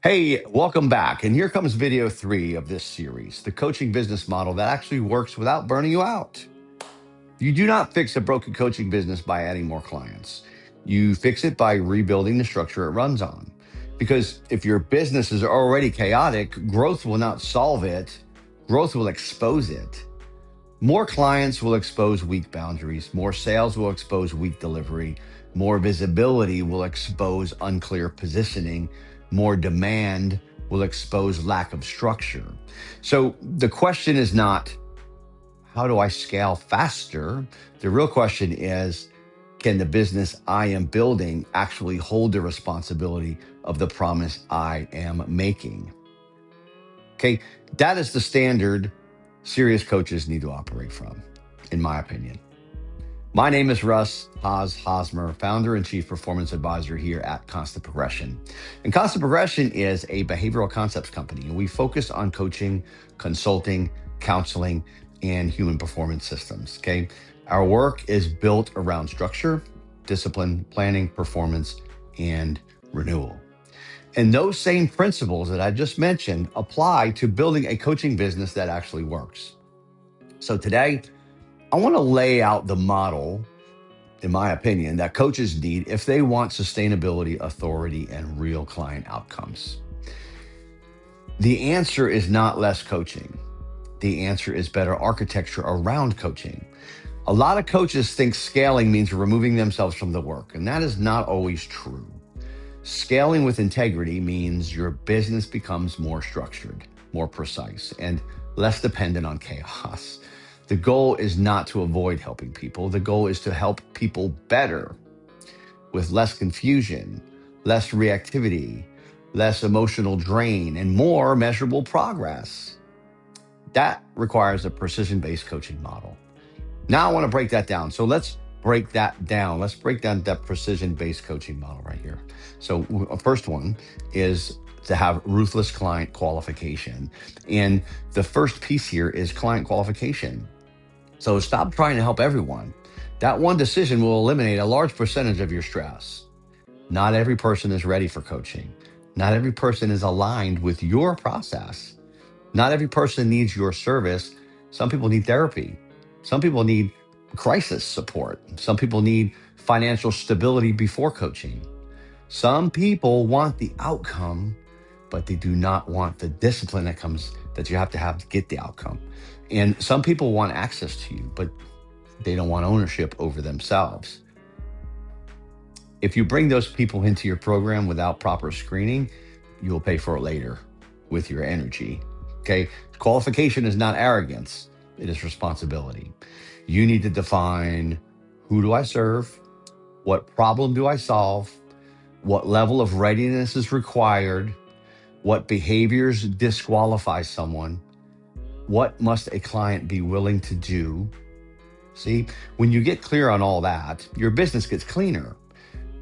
Hey, welcome back. And here comes video 3 of this series, the coaching business model that actually works without burning you out. You do not fix a broken coaching business by adding more clients. You fix it by rebuilding the structure it runs on. Because if your business is already chaotic, growth will not solve it, growth will expose it. More clients will expose weak boundaries. More sales will expose weak delivery. More visibility will expose unclear positioning. More demand will expose lack of structure. So the question is not, how do I scale faster? The real question is, can the business I am building actually hold the responsibility of the promise I am making? Okay, that is the standard serious coaches need to operate from, in my opinion. My name is Russ Hosmer, founder and chief performance advisor here at Constant Progression. And Constant Progression is a behavioral concepts company, and we focus on coaching, consulting, counseling, and human performance systems. Okay, our work is built around structure, discipline, planning, performance, and renewal. And those same principles that I just mentioned apply to building a coaching business that actually works. So today, I want to lay out the model, in my opinion, that coaches need if they want sustainability, authority, and real client outcomes. The answer is not less coaching. The answer is better architecture around coaching. A lot of coaches think scaling means removing themselves from the work, and that is not always true. Scaling with integrity means your business becomes more structured, more precise, and less dependent on chaos. The goal is not to avoid helping people. The goal is to help people better with less confusion, less reactivity, less emotional drain, and more measurable progress. That requires a precision-based coaching model. Now I want to break that down. So let's break that down. Let's break down that precision-based coaching model right here. So first one is to have ruthless client qualification. And the first piece here is client qualification. So stop trying to help everyone. That one decision will eliminate a large percentage of your stress. Not every person is ready for coaching. Not every person is aligned with your process. Not every person needs your service. Some people need therapy. Some people need crisis support. Some people need financial stability before coaching. Some people want the outcome, but they do not want the discipline that you have to get the outcome. And some people want access to you, but they don't want ownership over themselves. If you bring those people into your program without proper screening, you'll pay for it later with your energy. Okay. Qualification is not arrogance. It is responsibility. You need to define, who do I serve? What problem do I solve? What level of readiness is required? What behaviors disqualify someone? What must a client be willing to do? See, when you get clear on all that, your business gets cleaner.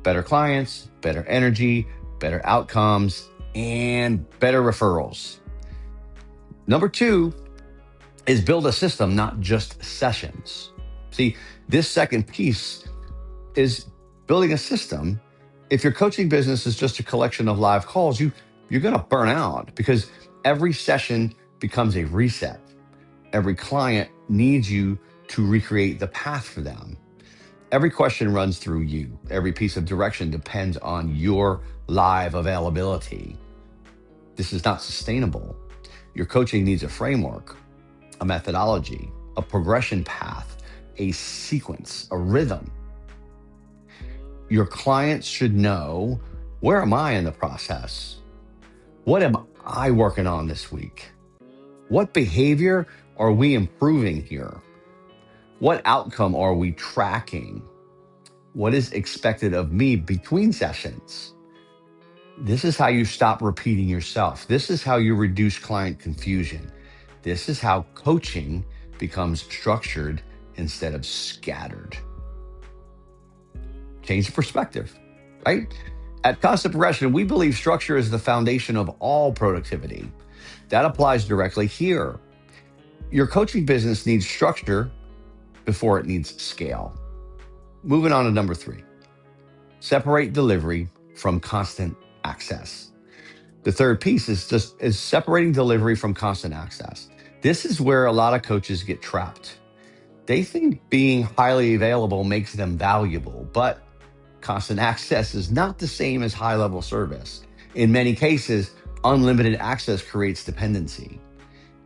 Better clients, better energy, better outcomes, and better referrals. Number 2 is build a system, not just sessions. See, this second piece is building a system. If your coaching business is just a collection of live calls, you're going to burn out because every session becomes a reset. Every client needs you to recreate the path for them. Every question runs through you. Every piece of direction depends on your live availability. This is not sustainable. Your coaching needs a framework, a methodology, a progression path, a sequence, a rhythm. Your clients should know, where am I in the process? What am I working on this week? What behavior are we improving here? What outcome are we tracking? What is expected of me between sessions? This is how you stop repeating yourself. This is how you reduce client confusion. This is how coaching becomes structured instead of scattered. Change the perspective, right? At Constant Progression, we believe structure is the foundation of all productivity. That applies directly here. Your coaching business needs structure before it needs scale. Moving on to number 3, separate delivery from constant access. The third piece is separating delivery from constant access. This is where a lot of coaches get trapped. They think being highly available makes them valuable, but constant access is not the same as high level service. In many cases, unlimited access creates dependency.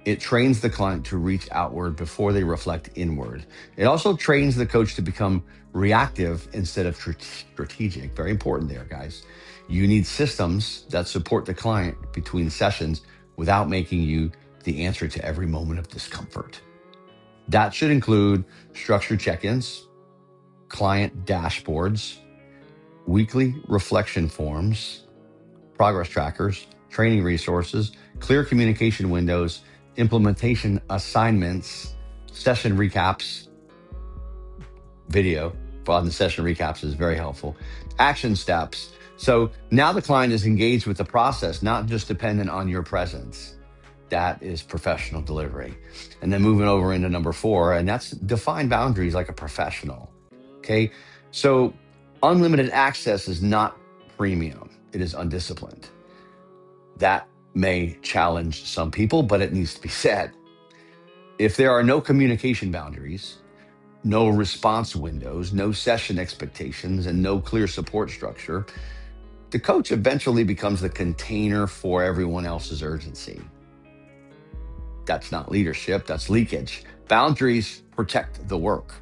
It trains the client to reach outward before they reflect inward. It also trains the coach to become reactive instead of strategic. Very important there, guys. You need systems that support the client between sessions without making you the answer to every moment of discomfort. That should include structured check ins, client dashboards, weekly reflection forms, progress trackers, training resources, clear communication windows, implementation assignments, session recaps, video on the session recaps is very helpful, action steps. So now the client is engaged with the process, not just dependent on your presence. That is professional delivery. And then moving over into number 4, and that's define boundaries like a professional. Okay. So unlimited access is not premium, it is undisciplined. That may challenge some people, but it needs to be said. If there are no communication boundaries, no response windows, no session expectations, and no clear support structure, the coach eventually becomes the container for everyone else's urgency. That's not leadership, that's leakage. Boundaries protect the work.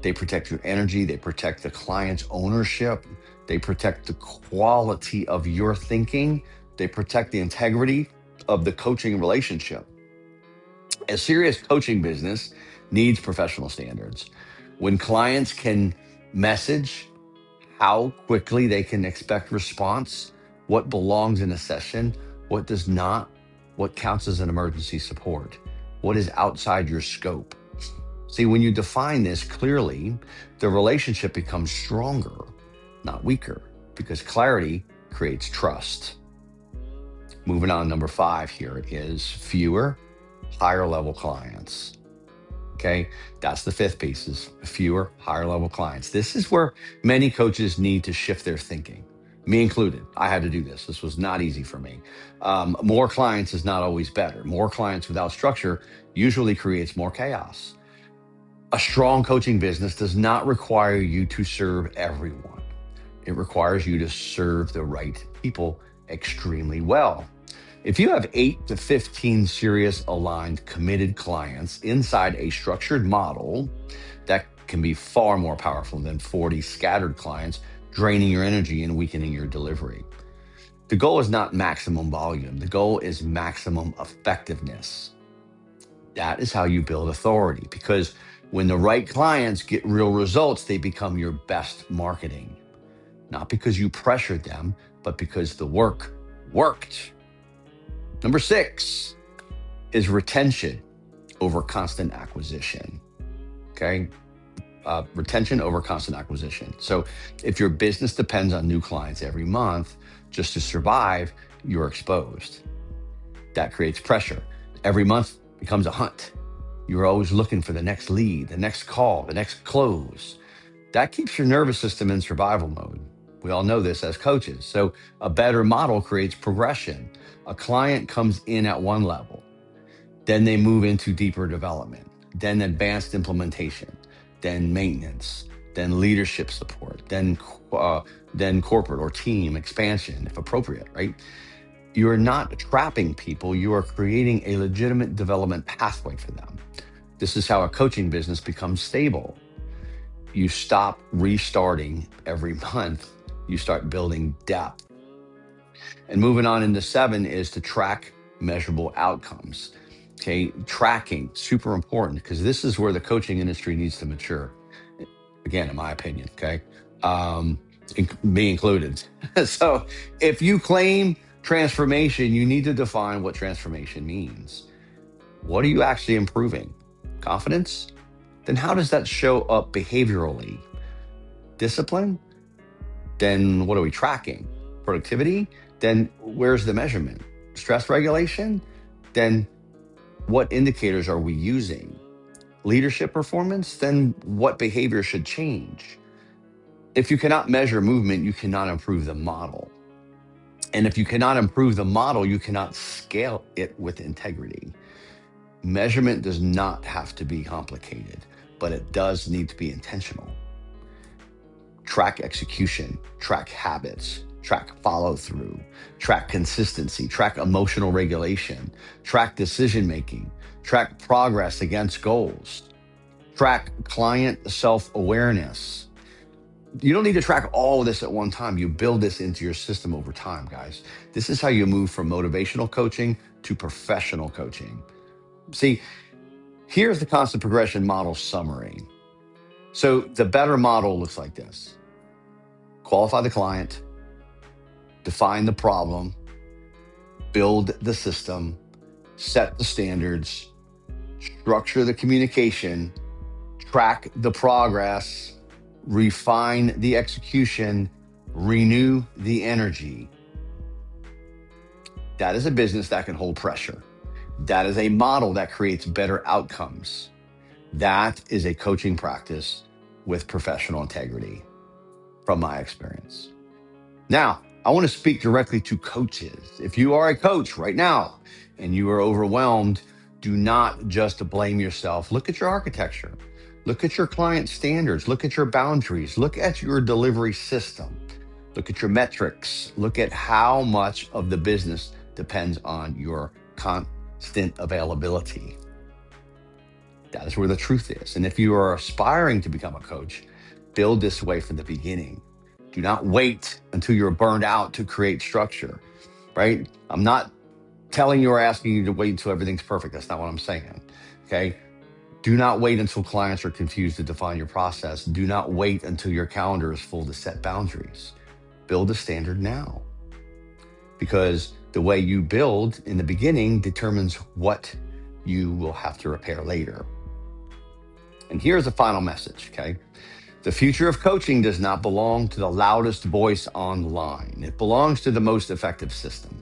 They protect your energy, they protect the client's ownership, they protect the quality of your thinking, they protect the integrity of the coaching relationship. A serious coaching business needs professional standards. When clients can message how quickly they can expect response, what belongs in a session, what does not, what counts as an emergency support, what is outside your scope. See, when you define this clearly, the relationship becomes stronger, not weaker, because clarity creates trust. Moving on, number 5 here is fewer, higher level clients. Okay, that's the 5th piece is fewer, higher level clients. This is where many coaches need to shift their thinking, me included. I had to do this. This was not easy for me. More clients is not always better. More clients without structure usually creates more chaos. A strong coaching business does not require you to serve everyone. It requires you to serve the right people extremely well. If you have 8 to 15 serious, aligned, committed clients inside a structured model, that can be far more powerful than 40 scattered clients draining your energy and weakening your delivery. The goal is not maximum volume. The goal is maximum effectiveness. That is how you build authority, because when the right clients get real results, they become your best marketing. Not because you pressured them, but because the work worked. Number 6 is retention over constant acquisition. Okay. Retention over constant acquisition. So if your business depends on new clients every month just to survive, you're exposed. That creates pressure. Every month becomes a hunt. You're always looking for the next lead, the next call, the next close. That keeps your nervous system in survival mode. We all know this as coaches. So a better model creates progression. A client comes in at one level, then they move into deeper development, then advanced implementation, then maintenance, then leadership support, then corporate or team expansion, if appropriate, right? You are not trapping people. You are creating a legitimate development pathway for them. This is how a coaching business becomes stable. You stop restarting every month. You start building depth. And moving on into 7 is to track measurable outcomes. Okay, tracking, super important, because this is where the coaching industry needs to mature. Again, in my opinion, okay, me included. So if you claim transformation, you need to define what transformation means. What are you actually improving? Confidence? Then how does that show up behaviorally? Discipline? Then what are we tracking? Productivity? Then where's the measurement? Stress regulation? Then what indicators are we using? Leadership performance? Then what behavior should change? If you cannot measure movement, you cannot improve the model. And if you cannot improve the model, you cannot scale it with integrity. Measurement does not have to be complicated, but it does need to be intentional. Track execution, track habits, track follow through, track consistency, track emotional regulation, track decision making, track progress against goals, track client self awareness. You don't need to track all of this at one time. You build this into your system over time, guys. This is how you move from motivational coaching to professional coaching. See, here's the constant progression model summary. So the better model looks like this: qualify the client, define the problem, build the system, set the standards, structure the communication, track the progress, refine the execution, renew the energy. That is a business that can hold pressure. That is a model that creates better outcomes. That is a coaching practice with professional integrity from my experience. Now, I want to speak directly to coaches. If you are a coach right now and you are overwhelmed, do not just blame yourself. Look at your architecture. Look at your client standards. Look at your boundaries. Look at your delivery system. Look at your metrics. Look at how much of the business depends on your constant availability. That is where the truth is. And if you are aspiring to become a coach, build this way from the beginning. Do not wait until you're burned out to create structure, right? I'm not telling you or asking you to wait until everything's perfect. That's not what I'm saying, okay? Do not wait until clients are confused to define your process. Do not wait until your calendar is full to set boundaries. Build a standard now, because the way you build in the beginning determines what you will have to repair later. And here's the final message, okay? The future of coaching does not belong to the loudest voice online. It belongs to the most effective system.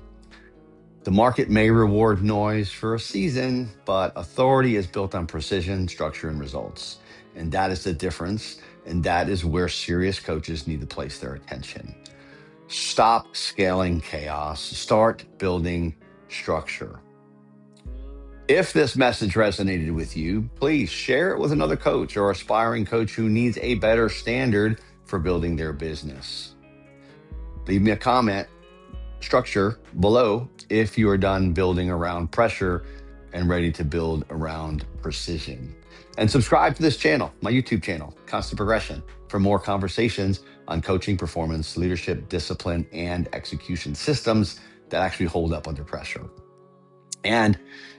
The market may reward noise for a season, but authority is built on precision, structure, and results. And that is the difference. And that is where serious coaches need to place their attention. Stop scaling chaos. Start building structure. If this message resonated with you, please share it with another coach or aspiring coach who needs a better standard for building their business. Leave me a comment structure below if you are done building around pressure and ready to build around precision. And subscribe to this channel, my YouTube channel, Constant Progression, for more conversations on coaching, performance, leadership, discipline, and execution systems that actually hold up under pressure. And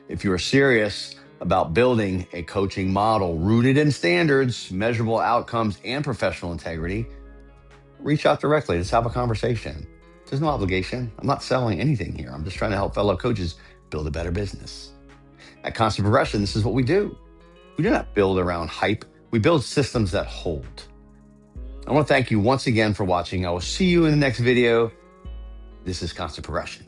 if you are serious about building a coaching model rooted in standards, measurable outcomes, and professional integrity, reach out directly. Let's have a conversation. There's no obligation. I'm not selling anything here. I'm just trying to help fellow coaches build a better business. At Constant Progression, this is what we do. We do not build around hype. We build systems that hold. I want to thank you once again for watching. I will see you in the next video. This is Constant Progression.